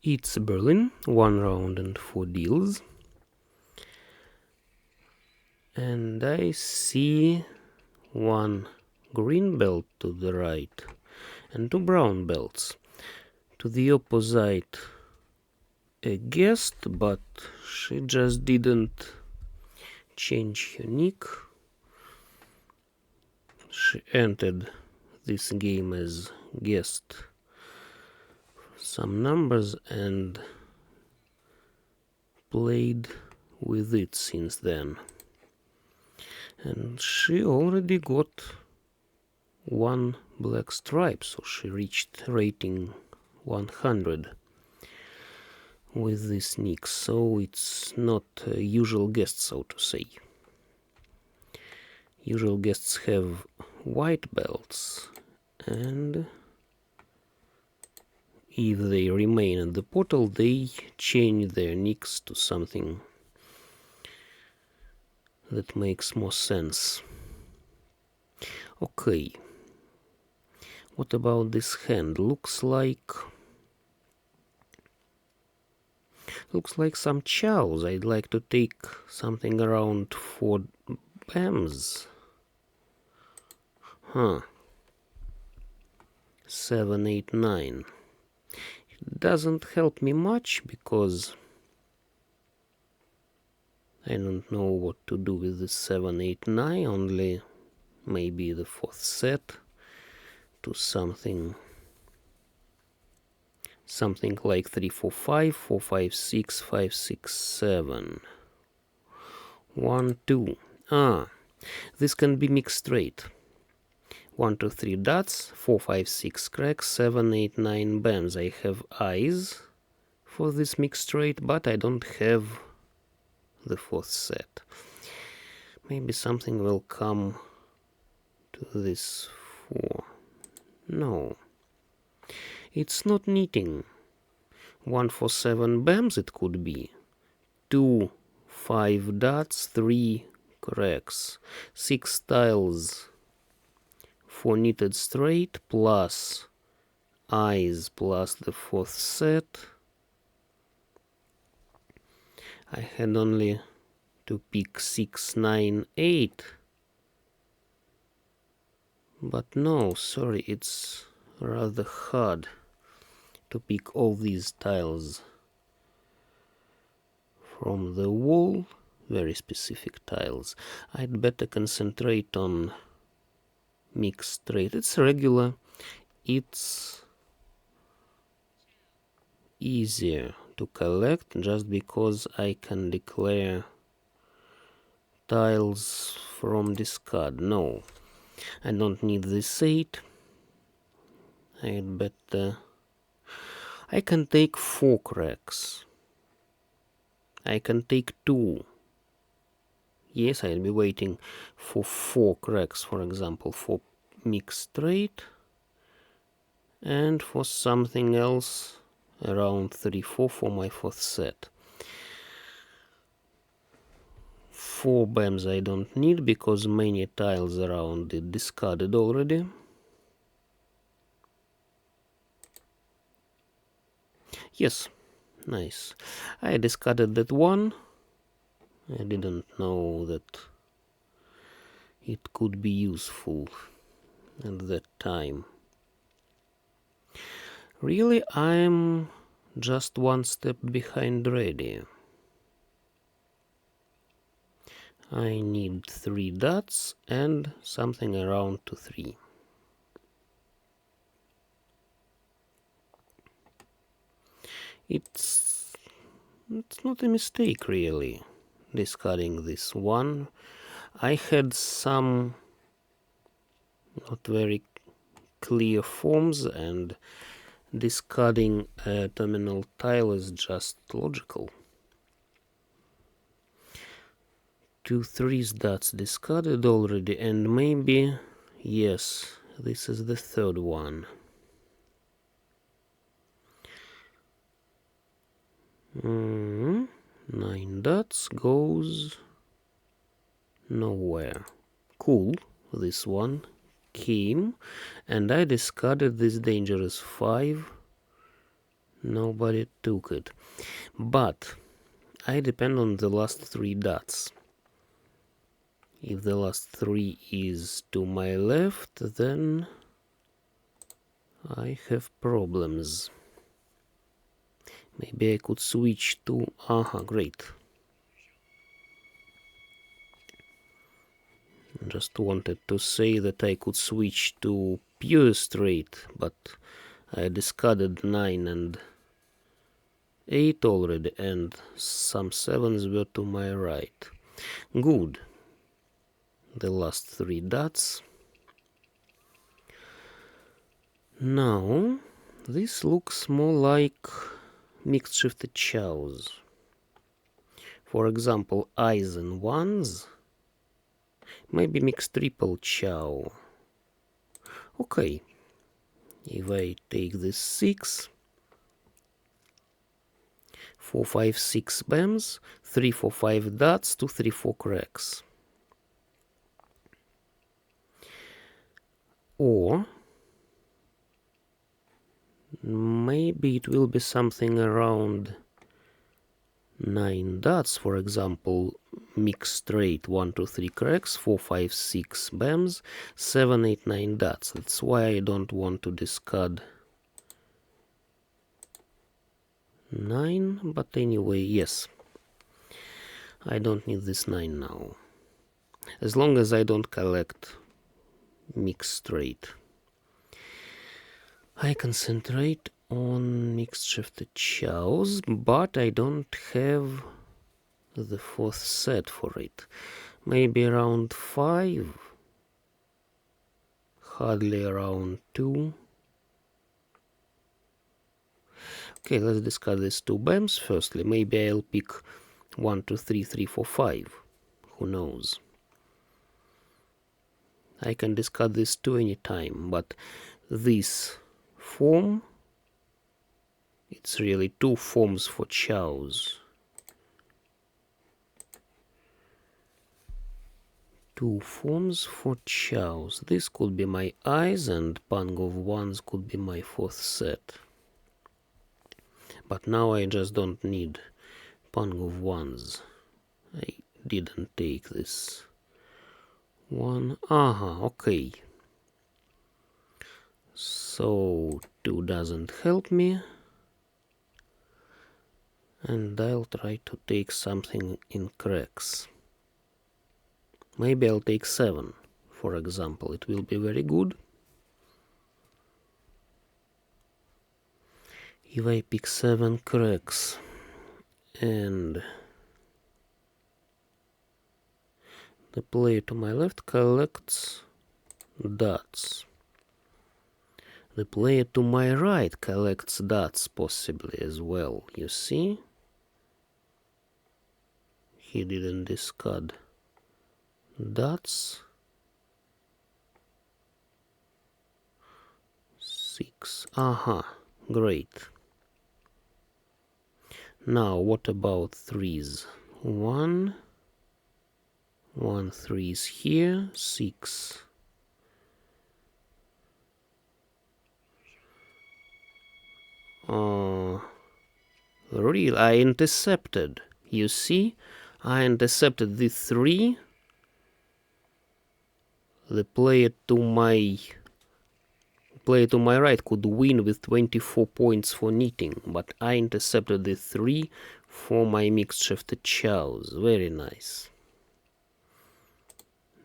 It's Berlin, 1 round and 4 deals. And I see one green belt to the right and 2 brown belts. To the opposite a guest, but she just didn't change her nick. She entered this game as guest some numbers and played with it since then. And she already got 1 black stripe, so she reached rating 100 with this nick, so it's not a usual guest, so to say. Usual guests have white belts, and if they remain at the portal, they change their nicks to something that makes more sense. Okay, what about this hand? Looks like some chows. I'd like to take something around 4 bams. 7, 8, 9. It doesn't help me much because I don't know what to do with the 7, 8, 9. Only maybe the 4th set to something like 3, 4, 5, 4, 5, 6, 5, 6, 7. 1, 2. This can be mixed straight. 1, 2, 3 dots, 4, 5, 6 cracks, 7, 8, 9 bams. I have eyes for this mixed straight, but I don't have the 4th set. Maybe something will come to this 4. No. It's not knitting. 1 for 7 bams it could be. 2, 5 dots, 3 cracks. 6 tiles for knitted straight plus eyes plus the 4th set. I had only to pick 6, 9, 8. But no, sorry, it's rather hard to pick all these tiles from the wall, very specific tiles. I'd better concentrate on mixed straight. It's regular, it's easier to collect just because I can declare tiles from discard. No, I don't need this 8. I'd better... I can take 4 cracks. I can take 2. Yes, I'll be waiting for 4 cracks, for example, for mixed straight, and for something else around 3, 4 for my 4th set. 4 bams I don't need because many tiles around it discarded already. Yes, nice. I discarded that 1. I didn't know that it could be useful at that time. Really, I'm just 1 step behind ready. I need 3 dots and something around to 3. It's not a mistake, really, discarding this 1. I had some not very clear forms, and discarding a terminal tile is just logical. 2 3 dots discarded already, and maybe, yes, this is the 3rd one. 9 dots goes nowhere. Cool, this one came, and I discarded this dangerous 5. Nobody took it. But I depend on the last 3 dots. If the last 3 is to my left, then I have problems. Maybe I could switch to... Aha, great. Just wanted to say that I could switch to pure straight, but I discarded 9 and 8 already, and some 7s were to my right. Good. The last 3 dots. Now, this looks more like mixed shifted chows. For example, eyes and ones. Maybe mixed triple chow. Okay. If I take this 6, 4, 5, 6 bams, 3, 4, 5 dots, 2, 3, 4 cracks. Or maybe it will be something around 9 dots, for example, mix straight, 1, 2, 3 cracks, 4, 5, 6 bams, 7, 8, 9 dots. That's why I don't want to discard 9, but anyway, yes. I don't need this 9 now. As long as I don't collect mix straight. I concentrate on mixed shifted chows, but I don't have the 4th set for it. Maybe around 5. Hardly around 2. Okay, let's discard these 2 bams firstly. Maybe I'll pick 1, 2, 3, 3, 4, 5. Who knows? I can discard this 2 anytime, but this form, it's really 2 forms for chows. 2 forms for chows. This could be my eyes, and pang of ones could be my 4th set. But now I just don't need pang of ones. I didn't take this one. Aha, okay. So 2 doesn't help me. And I'll try to take something in cracks. Maybe I'll take 7, for example. It will be very good. If I pick 7 cracks and the player to my left collects dots, the player to my right collects dots possibly as well, you see? He didn't discard dots. 6. Aha, great. Now what about 3s? 1, 3 is here, 6. Real, I intercepted. You see? I intercepted the 3. The player to my right could win with 24 points for knitting, but I intercepted the 3 for my mixed shifted chows. Very nice.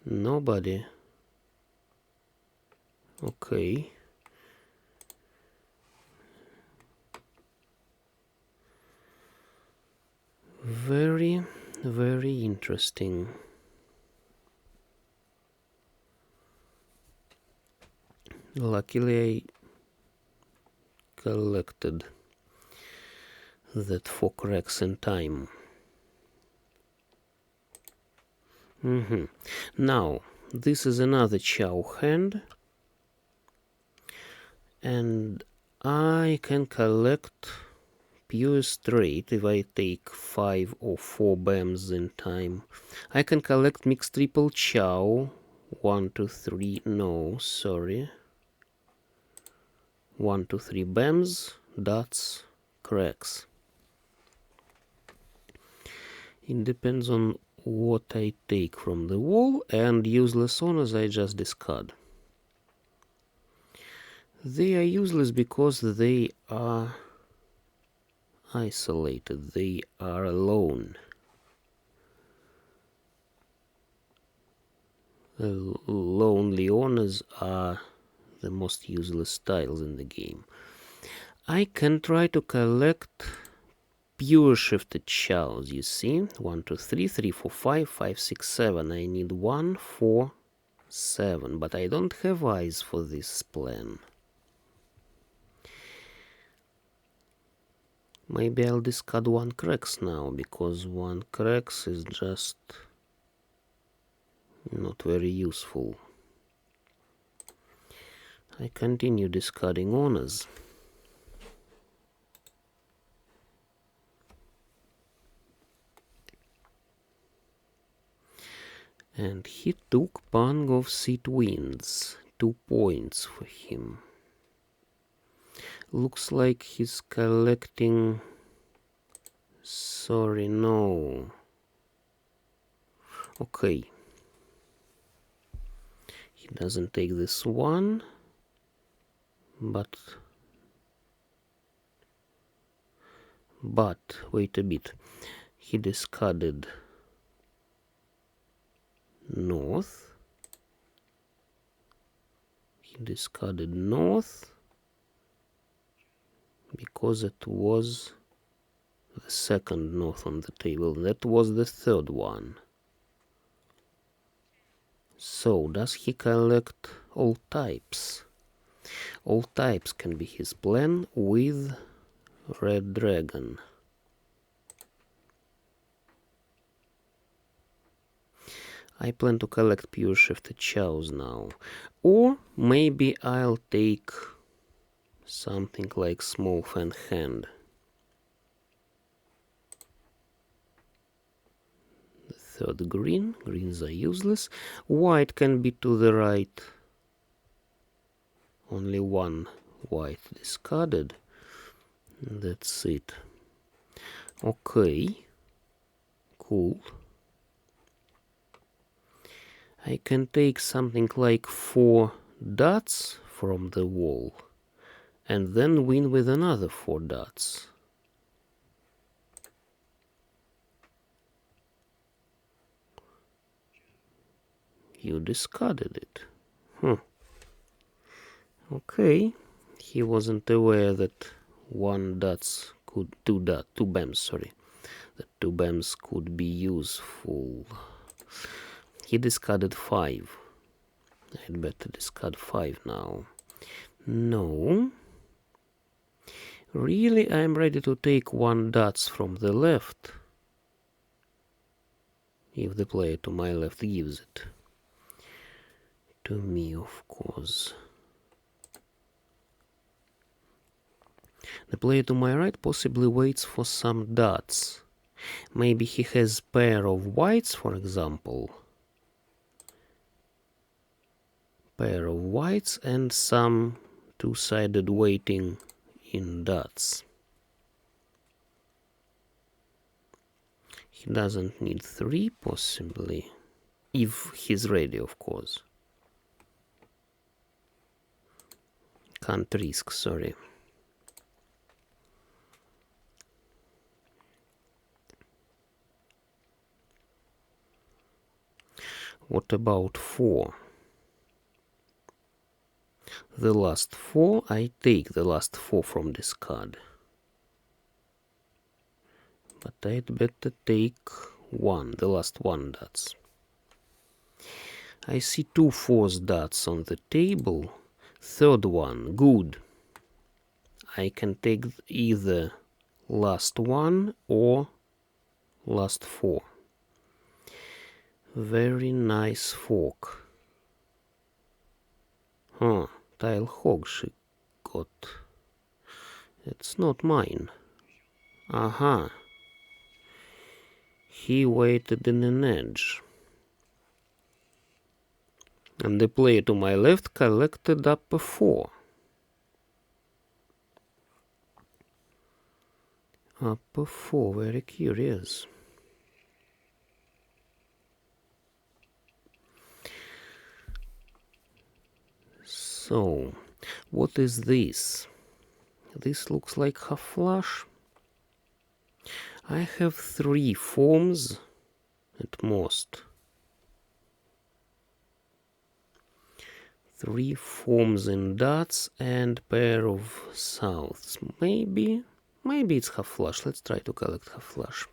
Nobody. Okay. Very, very interesting. Luckily I collected that 4 cracks in time. Now, this is another chow hand, and I can collect pure straight if I take 5 or 4 bams in time. I can collect mixed triple chow. 1, 2, 3. No, sorry. 1, 2, 3 bams, dots, cracks. It depends on what I take from the wall, and useless owners I just discard. They are useless because they are isolated, they are alone. Lonely owners are the most useless tiles in the game. I can try to collect pure shifted chows, you see. 1, 2, 3, 3, 4, 5, 5, 6, 7. I need 1, 4, 7, but I don't have eyes for this plan. Maybe I'll discard 1 cracks now, because 1 cracks is just not very useful. I continue discarding owners. And he took Pang of Seat Winds. 2 points for him. Looks like he's collecting... Sorry, no. Okay. He doesn't take this one. But, wait a bit. He discarded north. He discarded north because it was the second north on the table. That was the third one. So, does he collect all types? All types can be his plan with Red Dragon. I plan to collect pure shifted chows now. Or maybe I'll take something like Small Fan Hand. The third green. Greens are useless. White can be to the right. Only 1 white discarded. That's it. Okay. Cool. I can take something like 4 dots from the wall and then win with another 4 dots. You discarded it. Okay. He wasn't aware that 1 dots could... 2 BAMs, sorry. That 2 BAMs could be useful. He discarded 5. I'd better discard 5 now. No. Really, I'm ready to take 1 dots from the left. If the player to my left gives it. To me, of course. The player to my right possibly waits for some dots. Maybe he has pair of whites, for example. Pair of whites and some 2-sided waiting in dots. He doesn't need 3, possibly. If he's ready, of course. Can't risk, sorry. What about 4? The last 4, I take the last 4 from discard. But I'd better take 1, the last 1 dots. I see 2 force dots on the table. Third one, good. I can take either last 1 or last 4. Very nice fork. Tile hog she got. It's not mine. Aha. He waited in an edge. And the player to my left collected up a 4. Upper 4, very curious. So, what is this? This looks like half flush. I have 3 forms at most. 3 forms in dots and pair of souths. Maybe it's half flush. Let's try to collect half flush.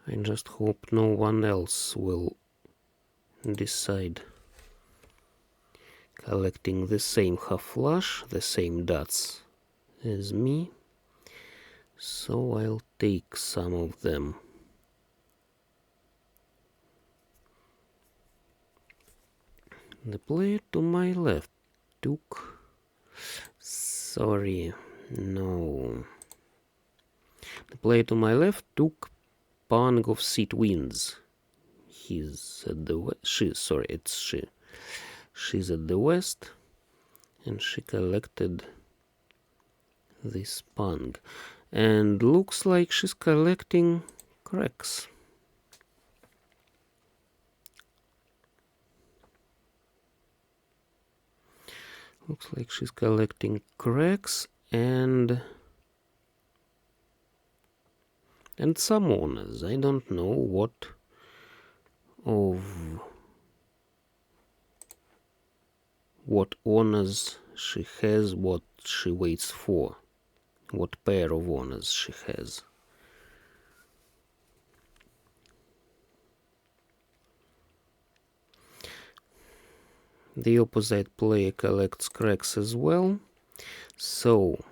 I just hope no one else will decide collecting the same half flush, the same dots as me. So I'll take some of them. The player to my left took... Sorry, no. The player to my left took Pang of Seat Winds. He's at the west. It's she. She's at the west, and she collected this Pang. And looks like she's collecting cracks. Looks like she's collecting cracks and some owners. I don't know what owners she has, what she waits for, what pair of owners she has. The opposite player collects cracks as well, so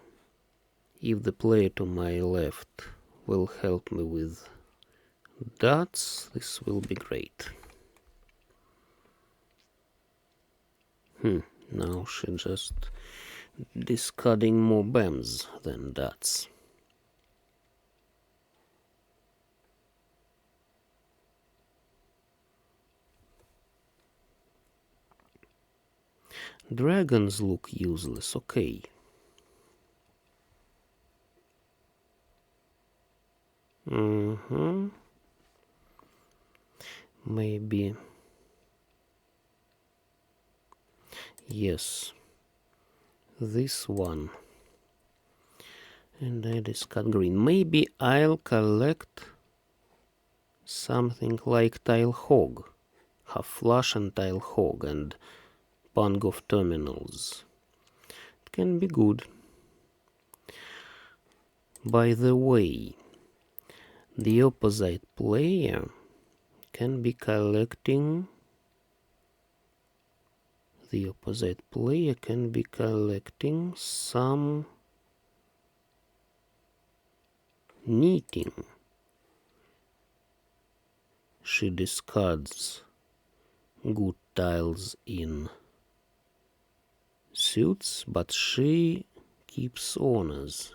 if the player to my left will help me with dots, this will be great. Now she just discarding more BAMs than dots. Dragons look useless, okay. Maybe. Yes. This one. And I discard green. Maybe I'll collect something like Tile Hog. Half flush and Tile Hog and Pang of Terminals. It can be good. By the way, the opposite player can be collecting... The opposite player can be collecting some knitting. She discards good tiles in suits, but she keeps owners.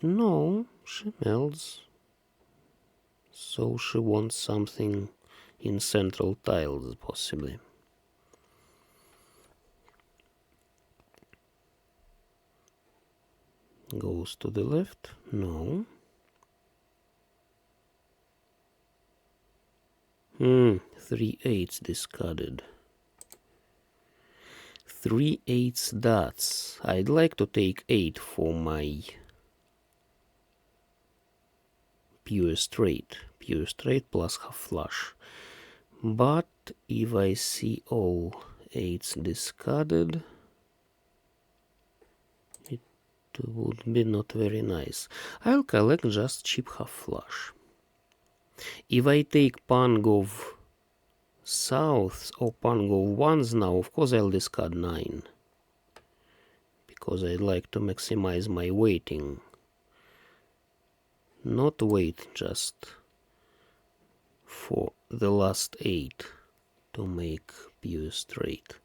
No, she melts. So she wants something in central tiles, possibly. Goes to the left? No. 3 8s discarded. 3 8s dots. I'd like to take 8 for my pure straight plus half flush. But if I see all 8s discarded, it would be not very nice. I'll collect just cheap half flush. If I take Pang of Souths or Pang of Ones now, of course I'll discard 9. Because I'd like to maximize my waiting. Not wait just for the last 8 to make pure straight,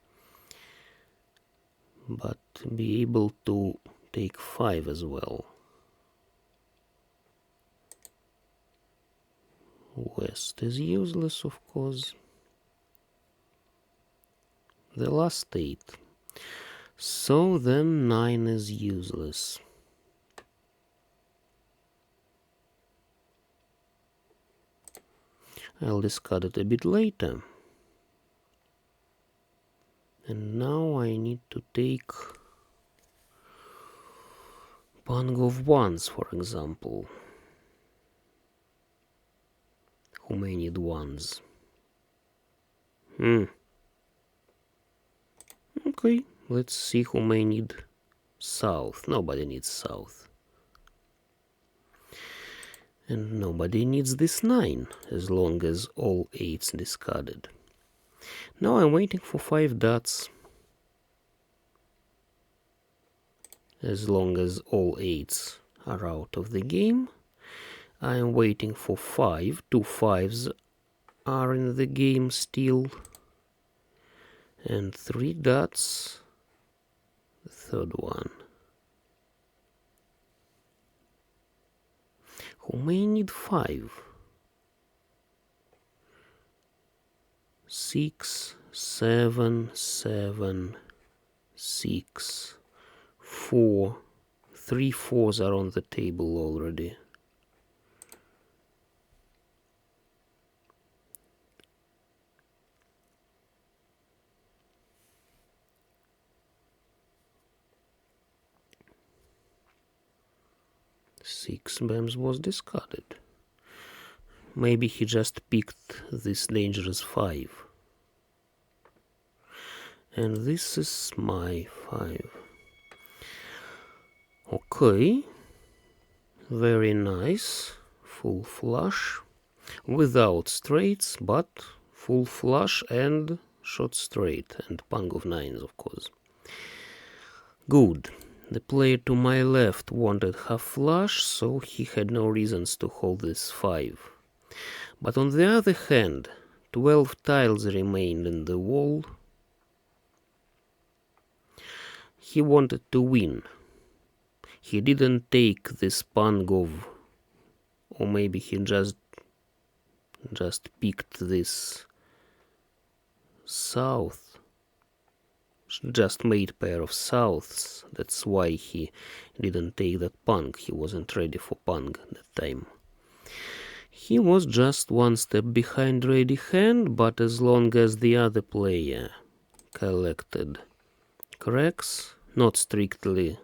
but be able to take 5 as well. West is useless, of course. The last 8. So then 9 is useless. I'll discard it a bit later. And now I need to take Pang of ones, for example. Who may need ones? Okay, let's see who may need south. Nobody needs south. And nobody needs this 9, as long as all 8's discarded. Now I'm waiting for 5 dots. As long as all 8's are out of the game. I'm waiting for 5. 2 5's are in the game still. And 3 dots. The third one. Who may need 5? 6, 7, 7, 6, 4. 3 4's are on the table already. Six BAMs was discarded. Maybe he just picked this dangerous 5. And this is my 5. Okay. Very nice. Full flush. Without straights, but full flush and shot straight. And Pang of 9s, of course. Good. The player to my left wanted half flush, so he had no reasons to hold this 5. But on the other hand, 12 tiles remained in the wall. He wanted to win. He didn't take this Pang of, or maybe he just picked this south. Just made pair of souths. That's why he didn't take that Pang. He wasn't ready for Pang at that time. He was just one step behind ready hand, but as long as the other player collected cracks, not strictly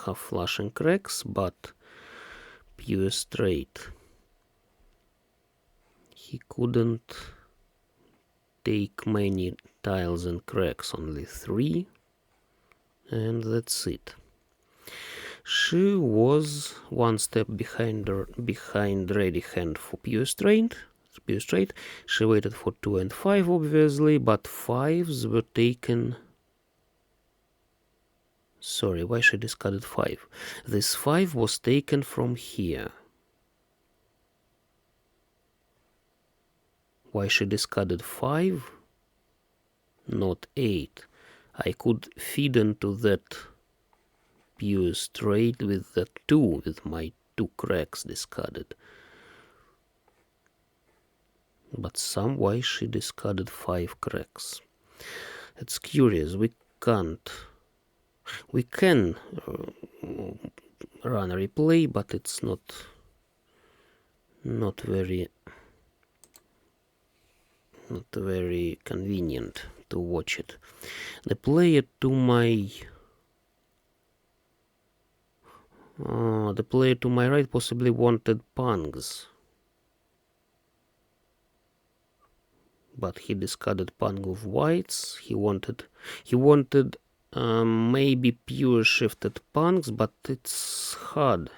half flush and cracks, but pure straight, he couldn't take many tiles and cracks, only 3, and that's it. She was one step behind ready hand for pure straight. She waited for 2 and 5, obviously, but 5's were taken. Sorry, why she discarded 5? This 5 was taken from here. Why she discarded 5? Not 8. I could feed into that pure straight with that 2, with my 2 cracks discarded. But some why she discarded 5 cracks. It's curious. We can run a replay, but it's not very convenient to watch it. The player to my right possibly wanted Pangs, but he discarded Pang of whites. He wanted maybe pure shifted Pangs, but it's hard.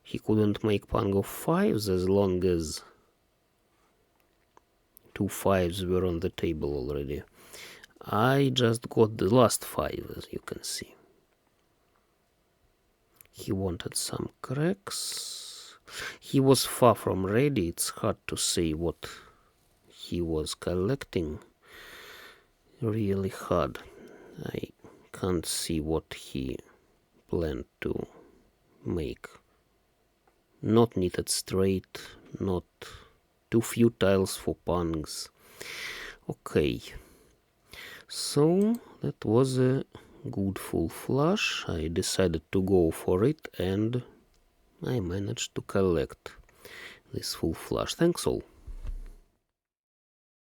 He couldn't make Pang of 5s as long as 2 5's were on the table already. I just got the last 5, as you can see. He wanted some cracks. He was far from ready. It's hard to say what he was collecting. Really hard. I can't see what he planned to make. Not knitted straight, not Too few tiles for pungs. Okay. So that was a good full flush. I decided to go for it and I managed to collect this full flush. Thanks all.